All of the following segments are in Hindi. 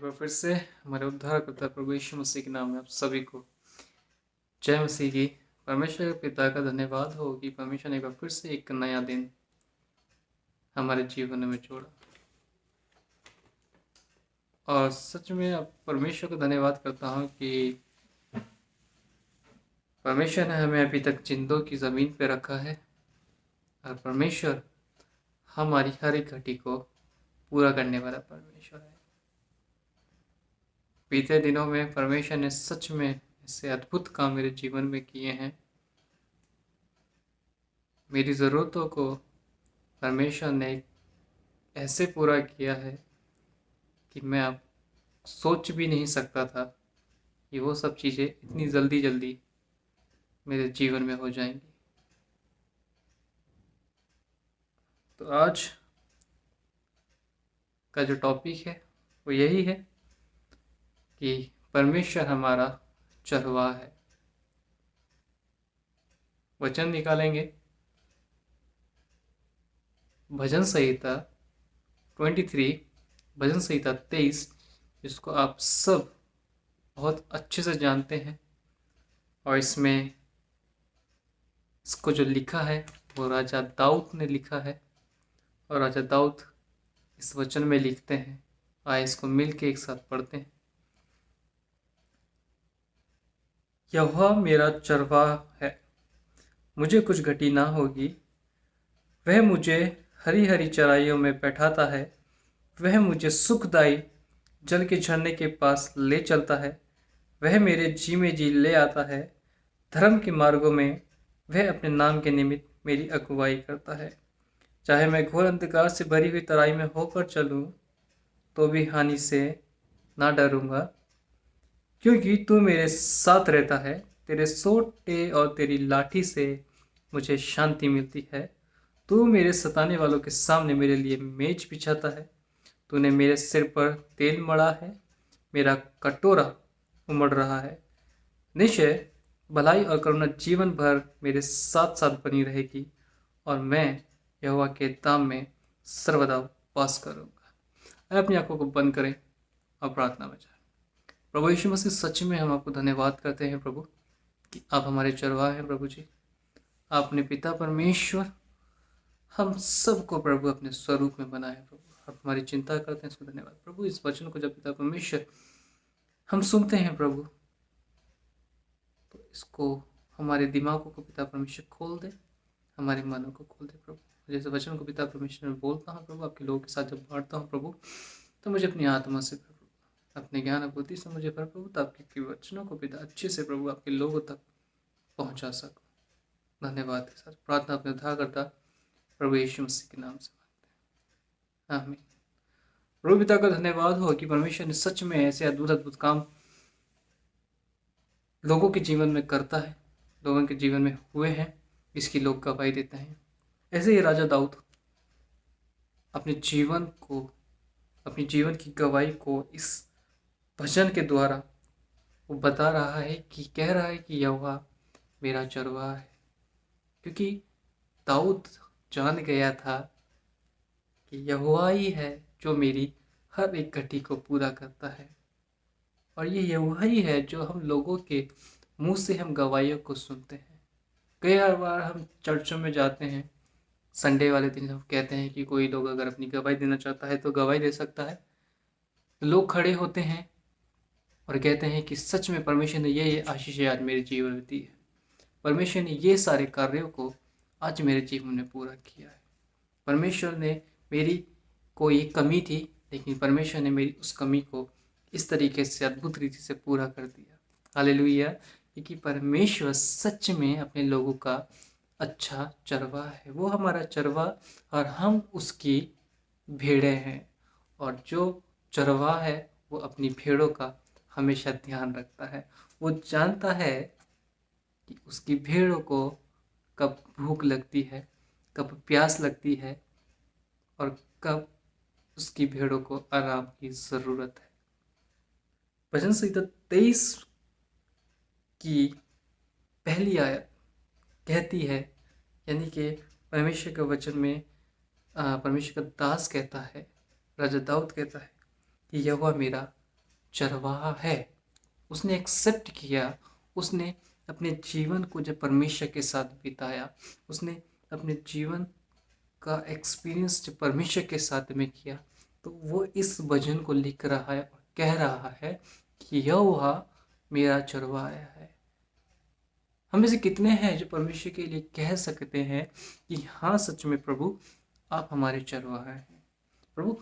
बार फिर से हमारे उद्धारकर्ता प्रभु यीशु मसीह के नाम में आप सभी को जय मसीह की। परमेश्वर के पिता का धन्यवाद हो कि परमेश्वर ने एक बार फिर से एक नया दिन हमारे जीवन में जोड़ा। और सच में अब परमेश्वर का धन्यवाद करता हूँ कि परमेश्वर ने हमें अभी तक जिंदों की ज़मीन पे रखा है और परमेश्वर हमारी हर एक घटी को पूरा करने वाला परमेश्वर है। बीते दिनों में परमेश्वर ने सच में ऐसे अद्भुत काम मेरे जीवन में किए हैं। मेरी ज़रूरतों को परमेश्वर ने ऐसे पूरा किया है कि मैं अब सोच भी नहीं सकता था कि वो सब चीज़ें इतनी जल्दी जल्दी मेरे जीवन में हो जाएंगी। तो आज का जो टॉपिक है वो यही है कि परमेश्वर हमारा चरवाहा है। वचन निकालेंगे भजन संहिता 23, भजन संहिता 23, जिसको आप सब बहुत अच्छे से जानते हैं। और इसमें इसको जो लिखा है वो राजा दाऊद ने लिखा है। और राजा दाऊद इस वचन में लिखते हैं। आइए इसको मिल के एक साथ पढ़ते हैं। यहोवा मेरा चरवाहा है, मुझे कुछ घटी ना होगी। वह मुझे हरी हरी चराइयों में बैठाता है। वह मुझे सुखदाई जल के झरने के पास ले चलता है। वह मेरे जी में जी ले आता है। धर्म के मार्गों में वह अपने नाम के निमित्त मेरी अगुवाई करता है। चाहे मैं घोर अंधकार से भरी हुई तराई में होकर चलूं तो भी हानि से ना डरूंगा, क्योंकि तू मेरे साथ रहता है। तेरे सोटे और तेरी लाठी से मुझे शांति मिलती है। तू मेरे सताने वालों के सामने मेरे लिए मेज बिछाता है। तूने मेरे सिर पर तेल मढ़ा है, मेरा कटोरा उमड़ रहा है। निश्चय भलाई और करुणा जीवन भर मेरे साथ साथ बनी रहेगी और मैं यहोवा के धाम में सर्वदा वास करूंगा। अपनी आंखों को बंद करें और प्रार्थना में जाएं। प्रभु यीशु मसीह, सच में हम आपको धन्यवाद करते हैं प्रभु कि आप हमारे चरवाहे हैं। प्रभु जी, आपने पिता परमेश्वर हम सबको प्रभु अपने स्वरूप में बनाए। प्रभु आप हमारी चिंता करते हैं, इसको धन्यवाद प्रभु। इस वचन को जब पिता परमेश्वर हम सुनते हैं प्रभु, तो इसको हमारे दिमागों को पिता परमेश्वर खोल दे, हमारे मनों को खोल दे प्रभु। जैसे वचन को पिता परमेश्वर में बोलता हूँ प्रभु, आपके लोगों के साथ जब बांटता हूँ प्रभु, तो मुझे अपनी आत्मा से प्रभु, अपने ज्ञान और बुद्धि से मुझे प्रभु, तो आपके वचनों को पिता अच्छे से प्रभु आपके लोगों तक पहुँचा सकूँ। धन्यवाद के साथ प्रार्थना अपने उद्धारकर्ता प्रभु यीशु मसीह के नाम से मांगते हैं, आमीन। प्रभु पिता का धन्यवाद हो कि परमेश्वर ने सच में ऐसे अद्भुत अद्भुत काम लोगों के जीवन में करता है, लोगों के जीवन में हुए हैं, इसकी लोग गवाही देते हैं। ऐसे ही राजा दाऊद अपने जीवन को, अपनी जीवन की गवाही को इस भजन के द्वारा वो बता रहा है कि कह रहा है कि यहोवा मेरा चरवाहा है। क्योंकि दाऊद जान गया था कि यहोवा ही है जो मेरी हर एक घटी को पूरा करता है। और ये यहोवा ही है जो हम लोगों के मुंह से हम गवाहियों को सुनते हैं। कई बार हम चर्चों में जाते हैं, संडे वाले दिन हम कहते हैं कि कोई लोग अगर अपनी गवाही देना चाहता है तो गवाही दे सकता है। तो लोग खड़े होते हैं और कहते हैं कि सच में परमेश्वर ने ये आशीष आज मेरे जीवन में दी है, परमेश्वर ने ये सारे कार्यों को आज मेरे जीवन में पूरा किया है। परमेश्वर ने मेरी कोई कमी थी, लेकिन परमेश्वर ने मेरी उस कमी को इस तरीके से अद्भुत रीति से पूरा कर दिया। हालेलुया। क्योंकि परमेश्वर सच में अपने लोगों का अच्छा चरवाहा है। वो हमारा चरवाहा और हम उसकी भेड़ें हैं। और जो चरवाहा है वो अपनी भेड़ों का हमेशा ध्यान रखता है। वो जानता है कि उसकी भेड़ों को कब भूख लगती है, कब प्यास लगती है और कब उसकी भेड़ों को आराम की ज़रूरत है। भजन संहिता 23 की पहली आयत कहती है, यानी कि परमेश्वर के वचन में परमेश्वर का दास कहता है, राजा दाऊद कहता है कि यहोवा मेरा चरवाहा है। उसने एक्सेप्ट किया, उसने अपने जीवन को जब परमेश्वर के साथ बिताया, उसने अपने जीवन का एक्सपीरियंस जब परमेश्वर के साथ में किया, तो वो इस भजन को लिख रहा है और कह रहा है कि यहोवा मेरा चरवाहा है। हम में से कितने हैं जो परमेश्वर के लिए कह सकते हैं कि हाँ, सच में प्रभु आप हमारे चरवाहा हैं। प्रभु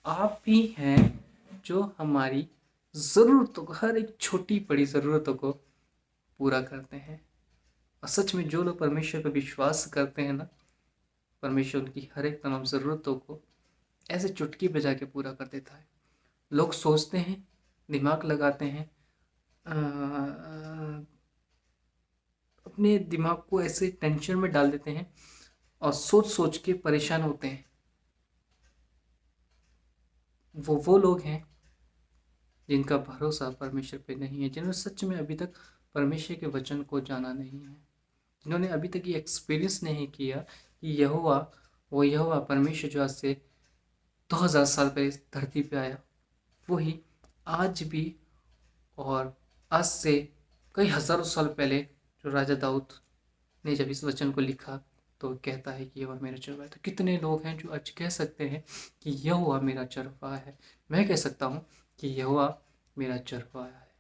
आप ही हैं जो हमारी ज़रूरतों को, हर एक छोटी बड़ी ज़रूरतों को पूरा करते हैं। और सच में जो लोग परमेश्वर पर विश्वास करते हैं ना, परमेश्वर उनकी हर एक तमाम ज़रूरतों को ऐसे चुटकी बजा के पूरा कर देता है। लोग सोचते हैं, दिमाग लगाते हैं, अपने दिमाग को ऐसे टेंशन में डाल देते हैं और सोच सोच के परेशान होते हैं। वो लोग हैं जिनका भरोसा परमेश्वर पे नहीं है, जिन्होंने सच में अभी तक परमेश्वर के वचन को जाना नहीं है, जिन्होंने अभी तक ये एक्सपीरियंस नहीं किया कि यहोवा, वो यहोवा परमेश्वर जो आज से 2000 साल पहले इस धरती पे आया, वही आज भी, और आज से कई हज़ारों साल पहले जो राजा दाऊद ने जब इस वचन को लिखा तो कहता है कि यहोवा मेरा चरवाहा है। तो कितने लोग हैं जो आज कह सकते हैं कि यहोवा मेरा चरवाहा है। मैं कह सकता हूँ कि यहोवा मेरा चरवाहा है।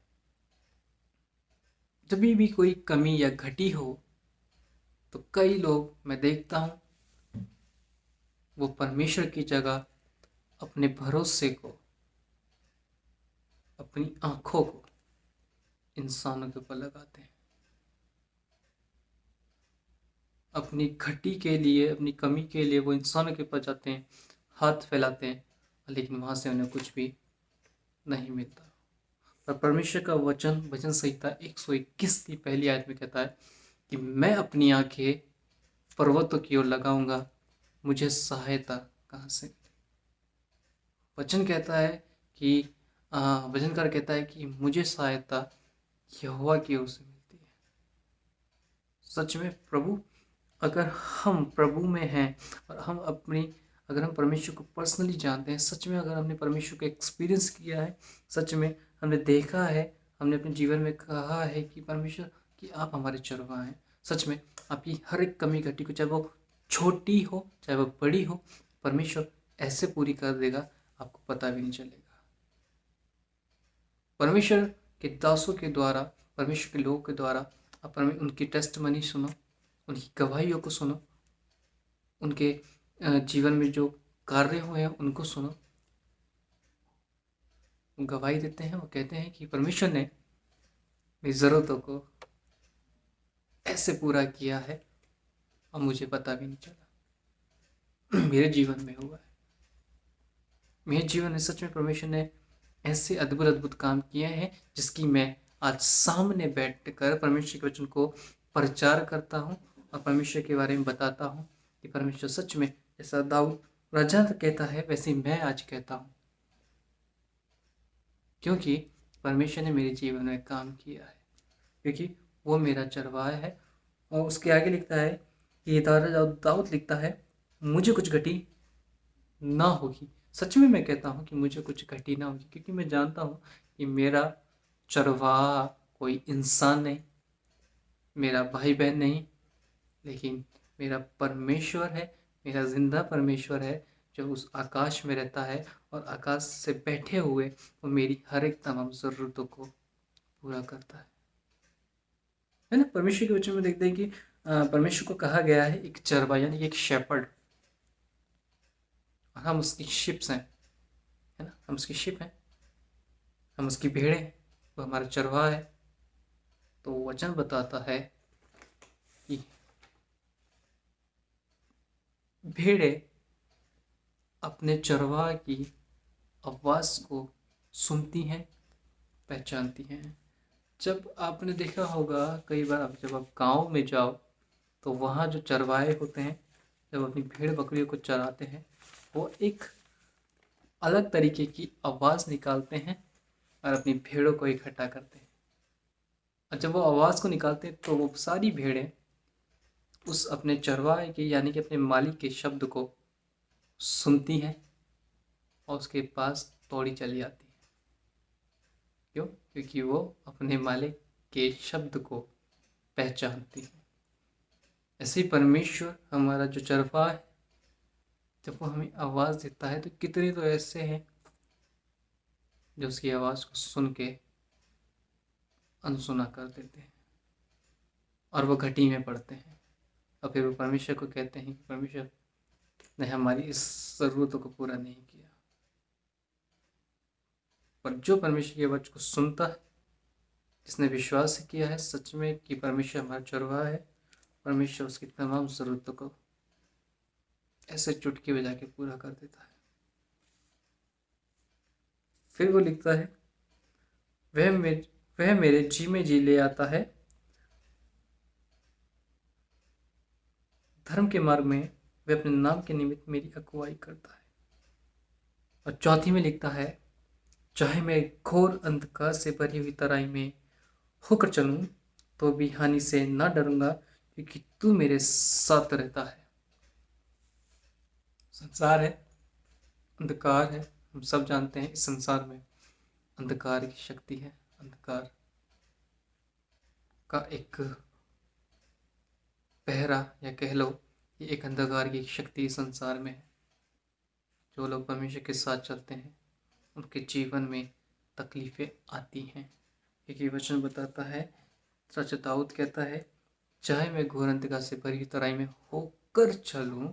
जब भी कोई कमी या घटी हो तो कई लोग मैं देखता हूँ वो परमेश्वर की जगह अपने भरोसे को, अपनी आंखों को इंसानों के ऊपर लगाते हैं। अपनी घटी के लिए, अपनी कमी के लिए वो इंसानों के ऊपर जाते हैं, हाथ फैलाते हैं, लेकिन वहाँ से उन्हें कुछ भी नहीं मिलता। पर परमेश्वर का वचन भजन संहिता 121 की पहली आयत में कहता है कि मैं अपनी आंखें पर्वतों की ओर लगाऊंगा, मुझे सहायता कहाँ से। वचन कहता है कि वचनकार कहता है कि मुझे सहायता यहोवा की ओर से मिलती है। सच में प्रभु, अगर हम प्रभु में हैं और अगर हम परमेश्वर को पर्सनली जानते हैं, सच में अगर हमने परमेश्वर को एक्सपीरियंस किया है, सच में हमने देखा है, हमने अपने जीवन में कहा है कि परमेश्वर कि आप हमारे चरवाहा हैं, सच में आपकी हर एक कमी घटी को, चाहे वो छोटी हो चाहे वो बड़ी हो, परमेश्वर ऐसे पूरी कर देगा आपको पता भी नहीं चलेगा। परमेश्वर के दासों के द्वारा, परमेश्वर के लोगों के द्वारा आप उनकी टेस्टमनी सुनो, उनकी गवाहियों को सुनो, उनके जीवन में जो कार्य हुए हैं उनको सुनो। वो गवाही देते हैं, वो कहते हैं कि परमेश्वर ने मेरी ज़रूरतों को ऐसे पूरा किया है और मुझे पता भी नहीं चला। मेरे जीवन में हुआ है, मेरे जीवन में सच में परमेश्वर ने ऐसे अद्भुत अद्भुत काम किए हैं जिसकी मैं आज सामने बैठकर परमेश्वर के वचन को प्रचार करता हूँ और परमेश्वर के बारे में बताता हूँ कि परमेश्वर सच में, जैसा दाऊद राजा कहता है वैसे मैं आज कहता हूँ, क्योंकि परमेश्वर ने मेरे जीवन में काम किया है, क्योंकि वो मेरा चरवाहा है। और उसके आगे लिखता है कि दाऊद लिखता है, मुझे कुछ घटी ना होगी। सच में मैं कहता हूँ कि मुझे कुछ घटी ना होगी, क्योंकि मैं जानता हूँ कि मेरा चरवाहा कोई इंसान नहीं, मेरा भाई बहन नहीं, लेकिन मेरा परमेश्वर है, मेरा जिंदा परमेश्वर है जो उस आकाश में रहता है और आकाश से बैठे हुए वो मेरी हर एक तमाम ज़रूरतों को पूरा करता है ना। परमेश्वर के वचन में देखते हैं कि परमेश्वर को कहा गया है एक चरवाहा, यानी एक शेपर्ड, और हम उसकी शिप्स हैं, है ना, हम उसकी शिप हैं, हम उसकी भेड़ें हैं, वो हमारा चरवाहा है। तो वचन बताता है कि भेड़ें अपने चरवाहा की आवाज़ को सुनती हैं, पहचानती हैं। जब आपने देखा होगा कई बार, जब आप गांव में जाओ तो वहाँ जो चरवाहे होते हैं, जब अपनी भेड़ बकरियों को चराते हैं, वो एक अलग तरीके की आवाज़ निकालते हैं और अपनी भेड़ों को इकट्ठा करते हैं। और जब वो आवाज़ को निकालते हैं तो वो सारी भेड़ें उस अपने चरवाहे के, यानी कि अपने मालिक के शब्द को सुनती हैं और उसके पास दौड़ी चली आती है। क्योंकि वो अपने मालिक के शब्द को पहचानती है। ऐसे ही परमेश्वर हमारा जो चरवाहा है, जब वो हमें आवाज़ देता है तो कितने तो ऐसे हैं जो उसकी आवाज़ को सुन के अनसुना कर देते हैं और वो घटी में पड़ते हैं, और फिर वो परमेश्वर को कहते हैं कि परमेश्वर ने हमारी इस ज़रूरतों को पूरा नहीं किया। पर जो परमेश्वर की आवाज़ को सुनता है, जिसने विश्वास किया है सच में कि परमेश्वर हमारा चरवाहा है, परमेश्वर उसकी तमाम ज़रूरतों को ऐसे चुटकी बजा के पूरा कर देता है। फिर वो लिखता है, वह मेरे जी में जी ले आता है, धर्म के मार्ग में वह अपने नाम के निमित्त मेरी अगुवाई करता है। और चौथी में लिखता है, चाहे मैं घोर अंधकार से भरी हुई तराई में होकर चलूं तो भी हानि से ना डरूंगा, क्योंकि तू मेरे साथ रहता है। संसार है, अंधकार है, हम सब जानते हैं इस संसार में अंधकार की शक्ति है। अंधकार का एक पहरा या कह लो कि एक अंधकार की शक्ति इस संसार में है। जो लोग परमेश्वर के साथ चलते हैं उनके जीवन में तकलीफ़ें आती हैं, क्योंकि वचन बताता है, सच दाऊद कहता है, चाहे मैं घोर अंधकार से भरी तराई में होकर चलूं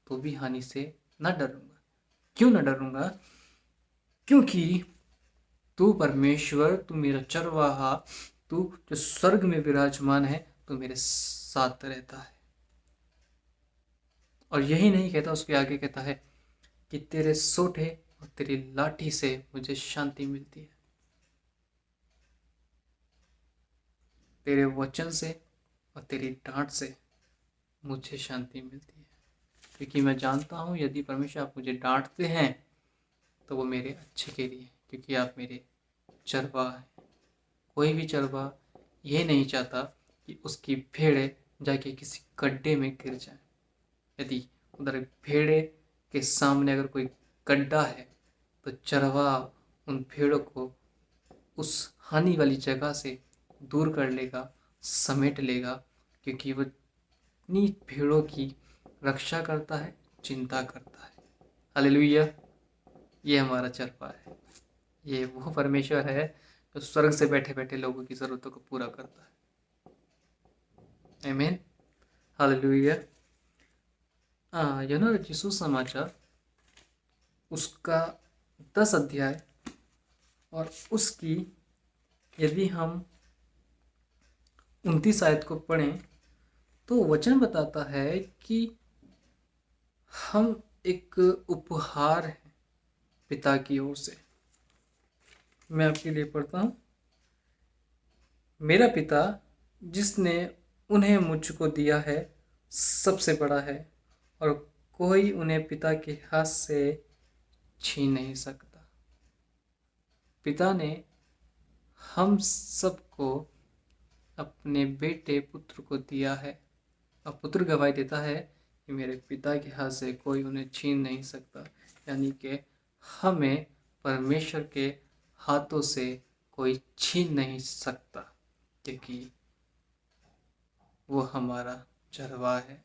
तो भी हानि से न डरूंगा। क्यों न डरूंगा? क्योंकि तू परमेश्वर, तू मेरा चरवाहा, तू जो स्वर्ग में विराजमान है, तू मेरे साथ रहता है। और यही नहीं कहता, उसके आगे कहता है कि तेरे सोठे और तेरी लाठी से मुझे शांति मिलती है। तेरे वचन से और तेरी डांट से मुझे शांति मिलती है, क्योंकि मैं जानता हूँ यदि परमेश्वर आप मुझे डांटते हैं तो वो मेरे अच्छे के लिए, क्योंकि आप मेरे चरवाहा हैं। कोई भी चरवाहा ये नहीं चाहता कि उसकी भेड़ें जाके किसी गड्ढे में गिर जाए। यदि उधर भेड़े के सामने अगर कोई गड्ढा है तो चरवाहा उन भेड़ों को उस हानि वाली जगह से दूर कर लेगा, समेट लेगा, क्योंकि वो अपनी भेड़ों की रक्षा करता है, चिंता करता है। हालेलुया! ये हमारा चरवाहा है। ये वो परमेश्वर है जो स्वर्ग से बैठे बैठे लोगों की ज़रूरतों को पूरा करता है। आमीन, हालेलुया। यूहन्ना रचित सुसमाचार उसका 10 अध्याय और उसकी यदि हम 29 आयत को पढ़ें तो वचन बताता है कि हम एक उपहार है पिता की ओर से। मैं आपके लिए पढ़ता हूँ। मेरा पिता जिसने उन्हें मुझको दिया है सबसे बड़ा है, और कोई उन्हें पिता के हाथ से छीन नहीं सकता। पिता ने हम सबको अपने बेटे पुत्र को दिया है, और पुत्र गवाही देता है कि मेरे पिता के हाथ से कोई उन्हें छीन नहीं सकता। यानी कि हमें परमेश्वर के हाथों से कोई छीन नहीं सकता, क्योंकि वो हमारा चरवाहा है।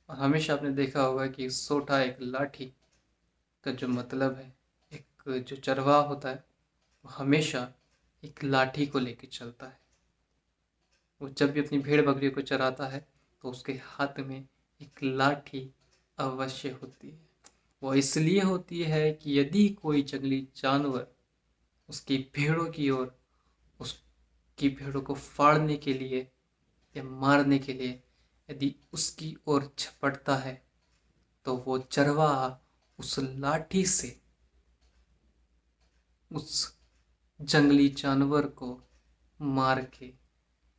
और हमेशा आपने देखा होगा कि सोटा एक लाठी का जो मतलब है, एक जो चरवाहा होता है वो हमेशा एक लाठी को लेकर चलता है। वो जब भी अपनी भेड़ बकरियों को चराता है तो उसके हाथ में एक लाठी अवश्य होती है। वो इसलिए होती है कि यदि कोई जंगली जानवर उसकी भेड़ों की ओर, उसकी भेड़ों को फाड़ने के लिए या मारने के लिए यदि उसकी ओर झपटता है तो वो चरवाहा उस लाठी से उस जंगली जानवर को मार के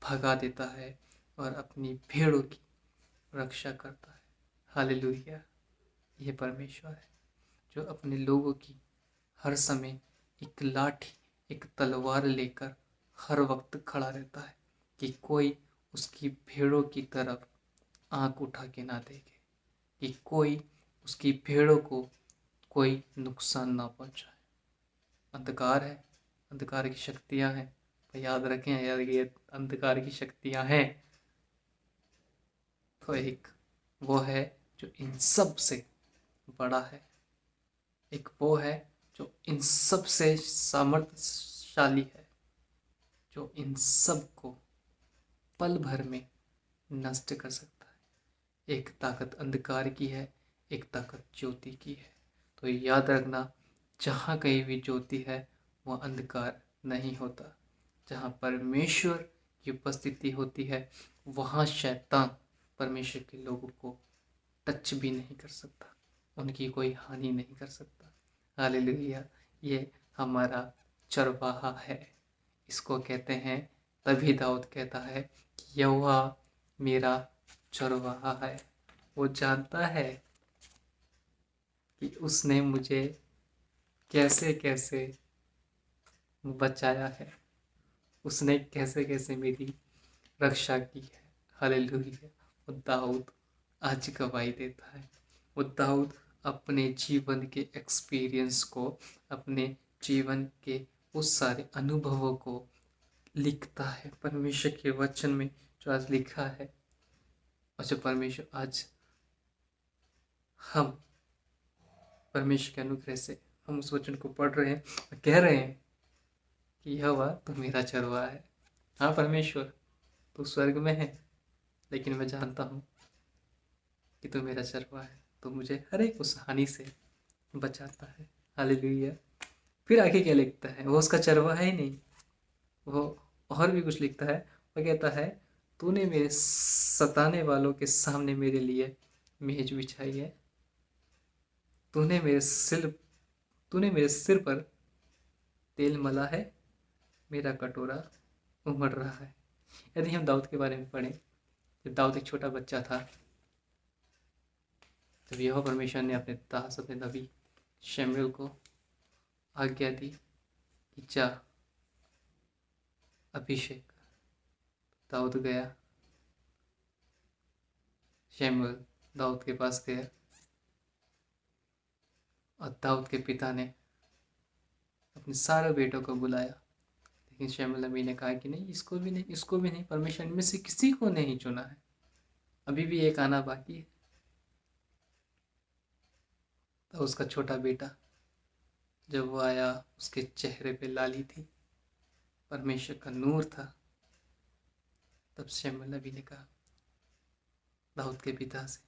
भगा देता है और अपनी भेड़ों की रक्षा करता है। हालेलुया! ये परमेश्वर है जो अपने लोगों की हर समय एक लाठी, एक तलवार लेकर हर वक्त खड़ा रहता है कि कोई उसकी भेड़ों की तरफ आंख उठा के ना देखे, कि कोई उसकी भेड़ों को कोई नुकसान ना पहुंचाए। अंधकार है, अंधकार की शक्तियां हैं, तो याद रखें यार ये अंधकार की शक्तियां हैं, तो एक वो है जो इन सब से बड़ा है, एक वो है जो इन सब से सामर्थ्यशाली है, जो इन सब को पल भर में नष्ट कर सकता है। एक ताकत अंधकार की है, एक ताकत ज्योति की है। तो याद रखना, जहाँ कहीं भी ज्योति है वह अंधकार नहीं होता। जहाँ परमेश्वर की उपस्थिति होती है वहाँ शैतान परमेश्वर के लोगों को टच भी नहीं कर सकता, उनकी कोई हानि नहीं कर सकता। हालेलुया। ये हमारा चरवाहा है, इसको कहते हैं। तभी दाऊद कहता है कि यहोवा मेरा चरवाहा है। वो जानता है कि उसने मुझे कैसे कैसे बचाया है, उसने कैसे कैसे मेरी रक्षा की है। हालेलुया। वो दाऊद आज गवाही देता है। वो दाऊद अपने जीवन के एक्सपीरियंस को, अपने जीवन के उस सारे अनुभवों को लिखता है परमेश्वर के वचन में, जो आज लिखा है। और जो परमेश्वर आज हम परमेश्वर के अनुग्रह से हम उस वचन को पढ़ रहे हैं और कह रहे हैं कि यहोवा तू मेरा चरवाहा है। हाँ परमेश्वर, तू स्वर्ग में है, लेकिन मैं जानता हूँ कि तू मेरा चरवाहा है, तो मुझे हर एक उस हानि से बचाता है। हालेलुया। फिर आगे क्या लिखता है, वो उसका चरवाहा ही नहीं, वो और भी कुछ लिखता है। वो कहता है तूने मेरे सताने वालों के सामने मेरे लिए मेज बिछाई है, तूने मेरे सिर तूने मेरे सिर पर तेल मला है, मेरा कटोरा उमड़ रहा है। यदि हम दाऊद के बारे में पढ़ें, जब दाऊद एक छोटा बच्चा था, तब यहोवा परमेश्वर ने अपने दास, अपने नबी शमूएल को आज्ञा दी कि जा अभिषेक। दाऊद गया, शमूएल दाऊद के पास गया, और दाऊद के पिता ने अपने सारे बेटों को बुलाया। लेकिन शमूएल नबी ने कहा कि नहीं, इसको भी नहीं, इसको भी नहीं, परमेश्वर में से किसी को नहीं चुना है, अभी भी एक आना बाकी है। तो उसका छोटा बेटा जब वो आया, उसके चेहरे पे लाली थी, परमेश्वर का नूर था। तब शमूएल नबी ने कहा दाऊद के पिता से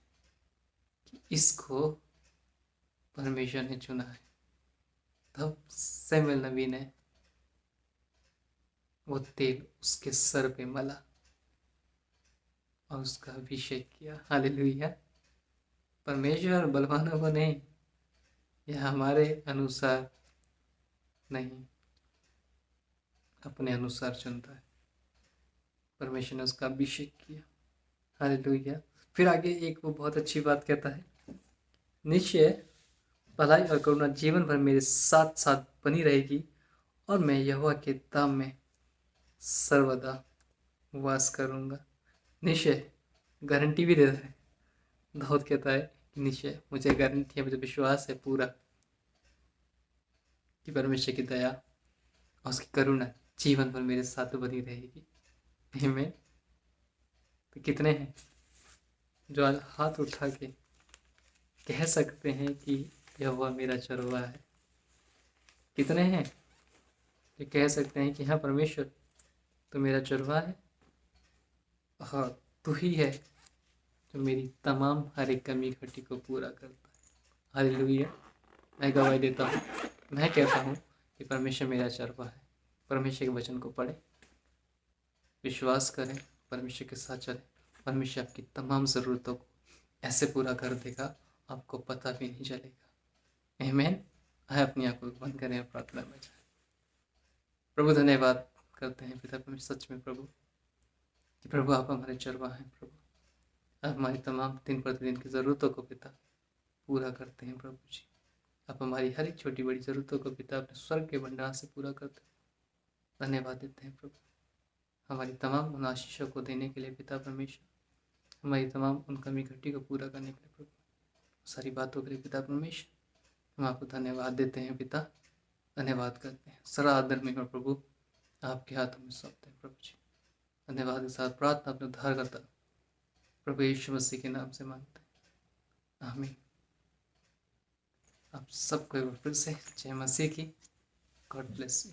कि इसको परमेश्वर ने चुना है। तब शमूएल नबी ने वो तेल उसके सर पे मला और उसका अभिषेक किया। हालेलुया। परमेश्वर बलवानों को नहीं, यह हमारे अनुसार नहीं, अपने अनुसार चुनता है। परमेश्वर ने उसका अभिषेक किया। हालेलुया। फिर आगे एक वो बहुत अच्छी बात कहता है, निश्चय भलाई और करुणा जीवन भर मेरे साथ साथ बनी रहेगी, और मैं यहोवा के धाम में सर्वदा वास करूंगा। निश्चय गारंटी भी देता है। दाऊद कहता है कि निश्चय, मुझे गारंटी है, मुझे विश्वास है पूरा कि परमेश्वर की दया और उसकी करुणा जीवन भर मेरे साथ बनी रहेगी। में तो कितने हैं जो आज हाथ उठा के कह सकते हैं कि यहोवा मेरा चरवाहा है? कितने हैं जो कह सकते हैं कि हाँ परमेश्वर तो मेरा चरवाहा है, हाँ तू ही है जो मेरी तमाम हर एक कमी घटी को पूरा करता है। हालेलुया। मैं गवाही देता हूँ, मैं कहता हूँ कि परमेश्वर मेरा चरवाहा है। परमेश्वर के वचन को पढ़ें, विश्वास करें, परमेश्वर के साथ चलें, परमेश्वर आपकी तमाम ज़रूरतों को ऐसे पूरा कर देगा, आपको पता भी नहीं चलेगा। आमीन। आए अपनी आंखों को बंद करें और प्रार्थना में जाए। प्रभु धन्यवाद करते हैं पिता परमेश्वर, सच में प्रभु कि प्रभु आप हमारे चरवाहा हैं। प्रभु आप हमारी तमाम दिन प्रतिदिन की ज़रूरतों को पिता पूरा करते हैं। प्रभु जी आप हमारी हर एक छोटी बड़ी ज़रूरतों को पिता अपने स्वर्ग के भंडार से पूरा करते हैं। धन्यवाद देते हैं प्रभु हमारी तमाम उन आशीषों को देने के लिए पिता परमेश्वर, हमारी तमाम उन कमी घटी को पूरा करने के लिए प्रभु, सारी बातों के लिए पिता परमेश्वर हम आपको धन्यवाद देते हैं पिता। धन्यवाद करते हैं। सारा आदर में प्रभु आपके हाथों में सौंपते हैं प्रभु जी। धन्यवाद के साथ प्रार्थना अपने उद्धारकर्ता प्रभु यीशु मसीह के नाम से मांगते हैं, आमीन। आप सबको एक बार फिर से जय मसीह की। God bless you.